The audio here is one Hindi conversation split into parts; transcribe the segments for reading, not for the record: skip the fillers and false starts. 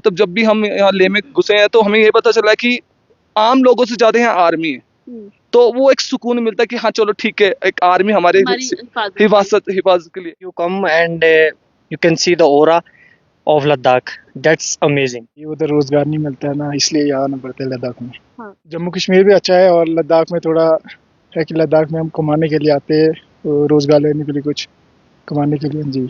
मतलब जब भी हम यहाँ लेह में घुसे हैं तो हमें ये पता चला कि आम लोगों से ज्यादा यहाँ आर्मी है। तो वो एक सुकून मिलता है कि हाँ चलो ठीक है, एक आर्मी हमारे हिफाजत के लिए। You come and you can see the aura of Ladakh. That's amazing. ये उधर रोजगार नहीं मिलता है ना, इसलिए यहाँ आना पड़ता है लद्दाख में। हाँ। जम्मू कश्मीर भी अच्छा है और लद्दाख में थोड़ा है कि लद्दाख में हम कमाने के लिए आते हैं, तो रोजगार लेने के लिए, कुछ कमाने के लिए। जी,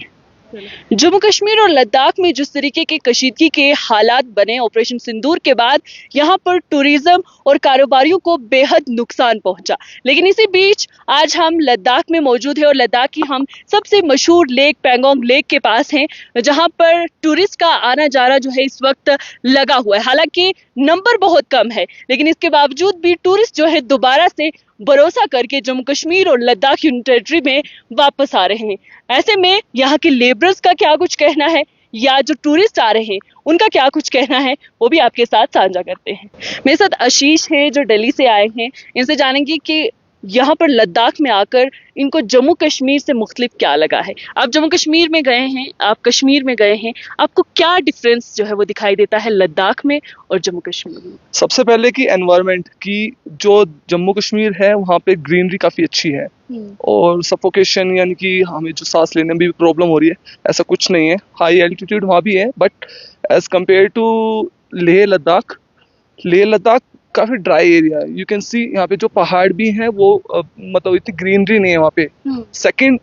जम्मू कश्मीर और लद्दाख में जिस तरीके के कशीदगी के हालात बने ऑपरेशन सिंदूर के बाद, यहाँ पर टूरिज्म और कारोबारियों को बेहद नुकसान पहुंचा। लेकिन इसी बीच आज हम लद्दाख में मौजूद हैं और लद्दाख की हम सबसे मशहूर लेक पैंगोंग लेक के पास हैं, जहां पर टूरिस्ट का आना जाना जो है इस वक्त लगा हुआ है। हालांकि नंबर बहुत कम है, लेकिन इसके बावजूद भी टूरिस्ट जो है दोबारा से भरोसा करके जम्मू कश्मीर और लद्दाख यूनियन टेरिटरी में वापस आ रहे हैं। ऐसे में यहाँ के लेबरर्स का क्या कुछ कहना है या जो टूरिस्ट आ रहे हैं उनका क्या कुछ कहना है, वो भी आपके साथ साझा करते हैं। मेरे साथ आशीष है जो दिल्ली से आए हैं, इनसे जानेंगे कि यहाँ पर लद्दाख में आकर इनको जम्मू कश्मीर से मुख्तलिफ क्या लगा है। आप जम्मू कश्मीर में गए हैं, आप कश्मीर में गए हैं, आपको क्या डिफरेंस जो है वो दिखाई देता है लद्दाख में और जम्मू कश्मीर में? सबसे पहले कि एनवायरनमेंट की, जो जम्मू कश्मीर है वहाँ पे ग्रीनरी काफी अच्छी है और सफोकेशन यानी कि हमें जो सांस लेने में भी प्रॉब्लम हो रही है ऐसा कुछ नहीं है। हाई एल्टीट्यूड वहाँ भी है, but as compare to Leh Ladakh काफी ड्राई एरिया है। यू कैन सी यहाँ पे जो पहाड़ भी हैं वो मतलब इतनी ग्रीनरी नहीं है वहाँ पे। सेकंड,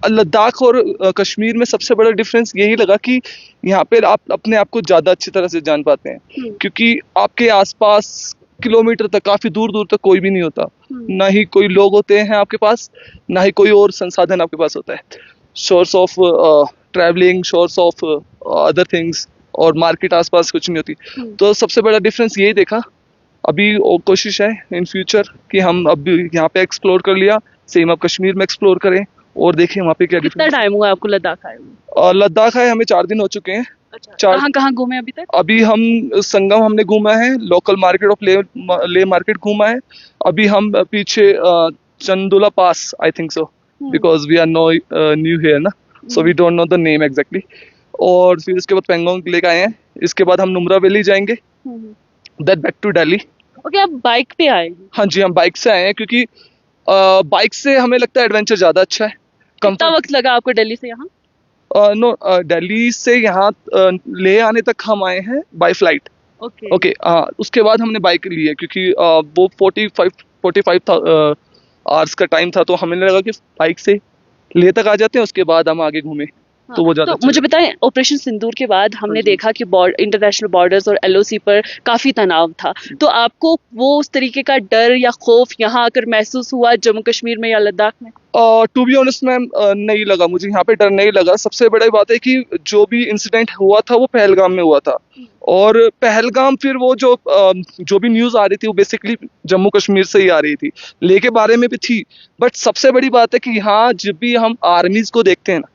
लद्दाख और कश्मीर में सबसे बड़ा डिफरेंस यही लगा कि यहाँ पे आप अपने आप को ज्यादा अच्छी तरह से जान पाते हैं, क्योंकि आपके आसपास किलोमीटर तक, काफी दूर दूर तक कोई भी नहीं होता, ना ही कोई लोग होते हैं आपके पास, ना ही कोई और संसाधन आपके पास होता है। Source of travelling, source of other things, और मार्केट आसपास कुछ नहीं होती। तो सबसे बड़ा डिफरेंस यही देखा। अभी कोशिश है इन फ्यूचर कि हम अब यहाँ पे एक्सप्लोर कर लिया, सेम अब कश्मीर में एक्सप्लोर करें और देखें वहाँ पे क्या डिफरेंस। कितना टाइम हुआ आपको लद्दाख आए हुए? लद्दाख आए हमें 4 दिन हो चुके हैं। कहाँ घूमे अभी तक? अभी हम संगम हमने घूमा है, local market of Leh market घूमा है। अभी हम पीछे चंदुला पास, I think so, because we are new here ना, so we don't know the name exactly. और फिर इसके बाद पेंगोंग लेक आए हैं, इसके बाद हम नुब्रा वैली जाएंगे, then back to Delhi. Okay, आप बाइक पे आए? हाँ जी, हम बाइक से आए हैं क्योंकि बाइक से हमें लगता है एडवेंचर ज्यादा अच्छा है। कितना वक्त लगा आपको दिल्ली से यहाँ? दिल्ली से यहाँ ले आने तक हम आए हैं बाय फ्लाइट। ओके, उसके बाद हमने बाइक ली है क्योंकि वो 45 आवर्स का टाइम था, तो हमें लगा कि बाइक से ले तक आ जाते हैं, उसके बाद हम आगे घूमे। तो वो ज्यादा मुझे बताएं, ऑपरेशन सिंदूर के बाद हमने देखा कि इंटरनेशनल बॉर्डर्स और एलओसी पर काफी तनाव था, तो आपको वो उस तरीके का डर या खौफ यहाँ आकर महसूस हुआ जम्मू कश्मीर में या लद्दाख में? टू बी ऑनेस्ट मैम, नहीं लगा मुझे, यहाँ पे डर नहीं लगा। सबसे बड़ी बात है कि जो भी इंसिडेंट हुआ था वो पहलगाम में हुआ था, और पहलगाम फिर वो जो भी न्यूज आ रही थी वो बेसिकली जम्मू कश्मीर से ही आ रही थी, लेह के बारे में भी थी। बट सबसे बड़ी बात है कि यहाँ जब भी हम आर्मीज को देखते हैं ना,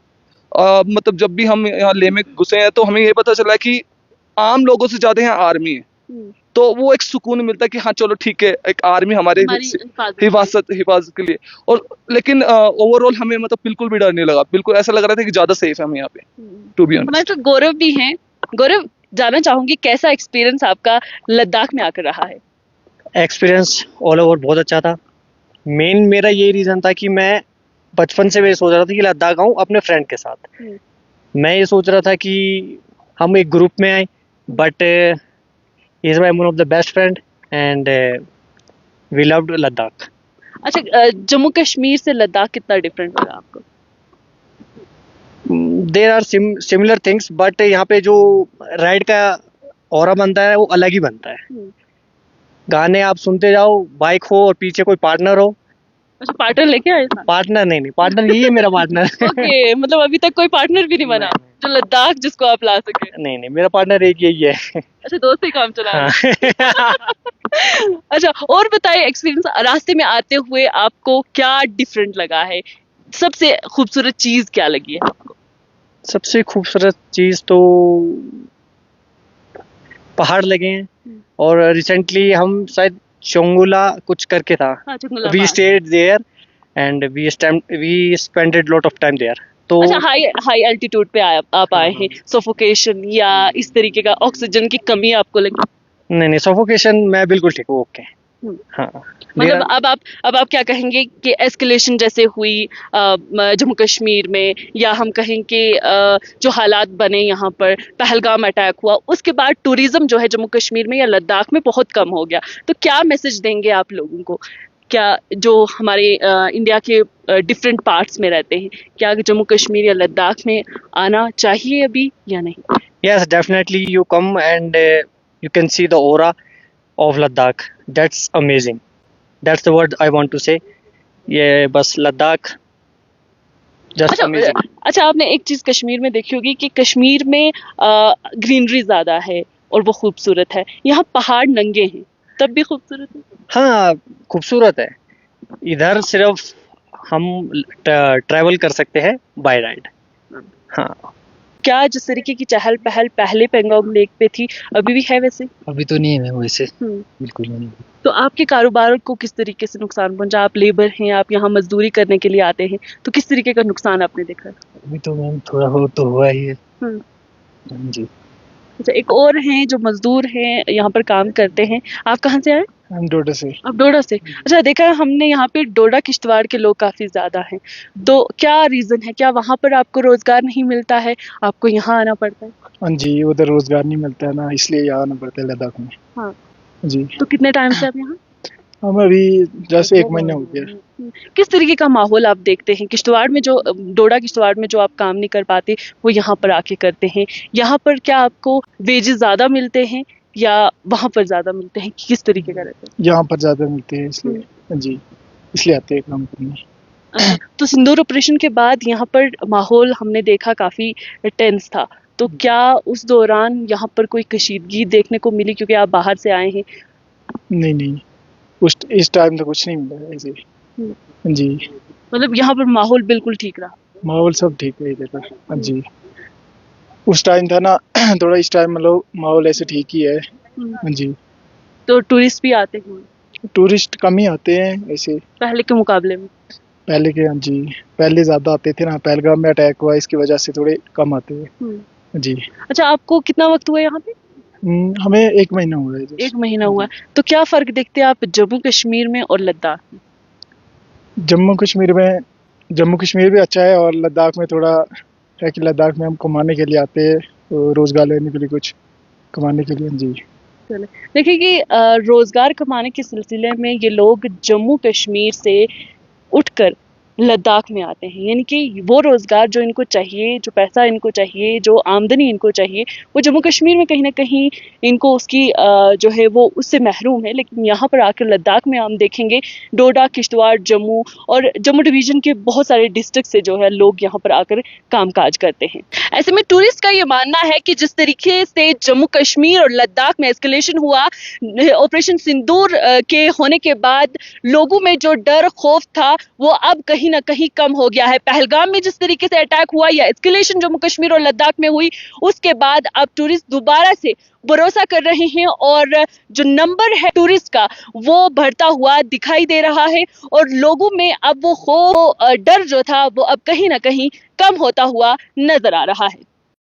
मतलब जब भी हम यहाँ लेह में घुसे हैं तो हमें ये पता चला कि आम लोगों से ज्यादा यहाँ आर्मी है। तो वो एक सुकून मिलता है कि हाँ चलो ठीक है, एक आर्मी हमारे हिफाजत के लिए। और लेकिन ओवरऑल हमें मतलब बिल्कुल भी डर नहीं लगा, बिल्कुल ऐसा लग रहा था कि ज्यादा सेफ है हम यहाँ पे। To be honest. हमारे साथ गौरव भी हैं। गौरव, जानना चाहूंगी कैसा एक्सपीरियंस आपका लद्दाख में आकर रहा है? एक्सपीरियंस ऑल ओवर बहुत अच्छा था। मेन मेरा ये रीजन था कि मैं बचपन से मैं सोच रहा था कि लद्दाख आऊँ अपने फ्रेंड के साथ। मैं ये सोच रहा था कि हम एक ग्रुप में आए, but is my one of the best friend and we loved Ladakh. अच्छा, जम्मू कश्मीर से लद्दाख कितना डिफरेंट लगा आपको? There are similar things, but यहाँ पे जो राइड का ऑरा बनता है वो अलग ही बनता है। गाने आप सुनते जाओ, बाइक हो और पीछे कोई पार्टनर हो। अच्छा, पार्टनर लेके आए था? पार्टनर नहीं, पार्टनर यही है मेरा पार्टनर। ओके, मतलब अभी तक कोई पार्टनर भी नहीं बना जो लद्दाख जिसको आप ला सके? नहीं, मेरा पार्टनर एक यही है। अच्छा, दोस्त ही काम चला रहा है। अच्छा, और बताइए एक्सपीरियंस रास्ते में आते हुए आपको क्या डिफरेंट लगा है? सबसे खूबसूरत चीज क्या लगी है आपको? सबसे खूबसूरत चीज तो पहाड़ लगे हैं, और रिसेंटली हम शायद चोंगुला कुछ करके था, we stayed there and we spended lot of time there. तो अच्छा, हाई हाई एल्टीट्यूड पे आप आए हैं, सफोकेशन या इस तरीके का ऑक्सीजन की कमी आपको लगी? नहीं, सफोकेशन मैं बिल्कुल ठीक हूँ, ओके। हम्म। हाँ, मतलब मेरा अब आप क्या कहेंगे कि एस्केलेशन जैसे हुई जम्मू कश्मीर में, या हम कहें कि जो हालात बने यहाँ पर, पहलगाम अटैक हुआ, उसके बाद टूरिज्म जो है जम्मू कश्मीर में या लद्दाख में बहुत कम हो गया, तो क्या मैसेज देंगे आप लोगों को? क्या जो हमारे इंडिया के डिफरेंट पार्ट्स में रहते हैं, क्या जम्मू कश्मीर या लद्दाख में आना चाहिए अभी या नहीं? yes, definitely you come and you can see the aura of Ladakh. That's amazing. That's the word I want to say. ये बस लद्दाख just अच्छा amazing. अच्छा, आपने एक चीज कश्मीर में देखी होगी कि कश्मीर में ग्रीनरी ज्यादा है और वो खूबसूरत है, यहाँ पहाड़ नंगे हैं तब भी खूबसूरत है। हाँ, खूबसूरत है। इधर सिर्फ हम ट्रैवल कर सकते हैं बाय राइड। हाँ, क्या जिस तरीके की चहल पहल पहले पेंगोंग लेक पे थी अभी भी है वैसे? अभी तो नहीं है वैसे, हम्म। बिल्कुल नहीं। तो आपके कारोबार को किस तरीके से नुकसान पहुंचा? आप लेबर हैं, आप यहाँ मजदूरी करने के लिए आते हैं, तो किस तरीके का नुकसान आपने देखा? अभी तो मैम थोड़ा बहुत तो हुआ ही है। हम्म। जी, अच्छा, एक और हैं जो मजदूर हैं, यहाँ पर काम करते हैं। आप कहाँ से आए? हम डोडा से। आप डोडा से। अच्छा, देखा है हमने यहाँ पे डोडा किश्तवाड़ के लोग काफी ज्यादा हैं, तो क्या रीजन है? क्या वहाँ पर आपको रोजगार नहीं मिलता है, आपको यहाँ आना पड़ता है? हाँ जी, उधर रोजगार नहीं मिलता है ना, इसलिए यहाँ आना पड़ता है लद्दाख में। हाँ। जी, तो कितने टाइम से आप यहाँ? हम अभी जैसे 1 महीना हो गया। किस तरीके का माहौल आप देखते हैं किश्तवाड़ में? जो डोडा किश्तवाड़ में जो आप काम नहीं कर पाते वो यहाँ पर आके करते हैं, यहाँ पर क्या आपको वेजेस ज्यादा मिलते हैं या वहाँ पर ज्यादा मिलते हैं? किस तरीके का रहता है? यहाँ पर ज्यादा मिलते हैं इसलिए, जी, इसलिए आते हैं काम करने। अच्छा, तो सिंदूर ऑपरेशन के बाद यहाँ पर माहौल हमने देखा काफी टेंस था, तो क्या उस दौरान यहाँ पर कोई कशीदगी देखने को मिली क्योंकि आप बाहर से आए हैं? नहीं, इस टाइम तो कुछ नहीं मिला है ऐसे। जी, मतलब यहाँ पर माहौल बिल्कुल ठीक रहा? माहौल सब ठीक है इधर का। हाँ जी, उस टाइम था ना थोड़ा, इस टाइम मतलब माहौल ऐसे ठीक ही है। हाँ जी, तो टूरिस्ट भी आते हैं टूरिस्ट कम ही आते हैं ऐसे पहले के मुकाबले में? पहले के। हाँ जी, पहले ज्यादा आते थे ना, पहलगाम में अटैक हुआ इसकी वजह से थोड़े कम आते हैं। जी। अच्छा, आपको कितना वक्त हुआ यहाँ पे? हमें 1 महीना हुआ है। 1 महीना हुआ है। तो क्या फर्क देखते हैं आप जम्मू कश्मीर में और लद्दाख में? जम्मू कश्मीर भी अच्छा है, और लद्दाख में थोड़ा है कि लद्दाख में हम कमाने के लिए आते हैं, तो रोजगार लेने के लिए, कुछ कमाने के लिए। जी, देखिए कि रोजगार कमाने के सिलसिले में ये लोग जम्मू कश्मीर से उठकर लद्दाख में आते हैं, यानी कि वो रोजगार जो इनको चाहिए, जो पैसा इनको चाहिए, जो आमदनी इनको चाहिए, वो जम्मू कश्मीर में कहीं ना कहीं इनको उसकी जो है वो उससे महरूम है। लेकिन यहाँ पर आकर लद्दाख में हम देखेंगे डोडा, किश्तवाड़, जम्मू और जम्मू डिवीजन के बहुत सारे डिस्ट्रिक्ट से जो है लोग यहाँ पर आकर कामकाज करते हैं। ऐसे में टूरिस्ट का ये मानना है कि जिस तरीके से जम्मू कश्मीर और लद्दाख में एस्केलेशन हुआ ऑपरेशन सिंदूर के होने के बाद, लोगों में जो डर खौफ था वो अब कहीं ना कहीं कम हो गया है। पहलगाम में जिस तरीके से अटैक हुआ या एस्केलेशन जम्मू कश्मीर और लद्दाख में हुई, उसके बाद अब टूरिस्ट दोबारा से भरोसा कर रहे हैं और जो नंबर है टूरिस्ट का वो बढ़ता हुआ दिखाई दे रहा है, और लोगों में अब वो डर जो था वो अब कहीं ना कहीं कम होता हुआ नजर आ रहा है।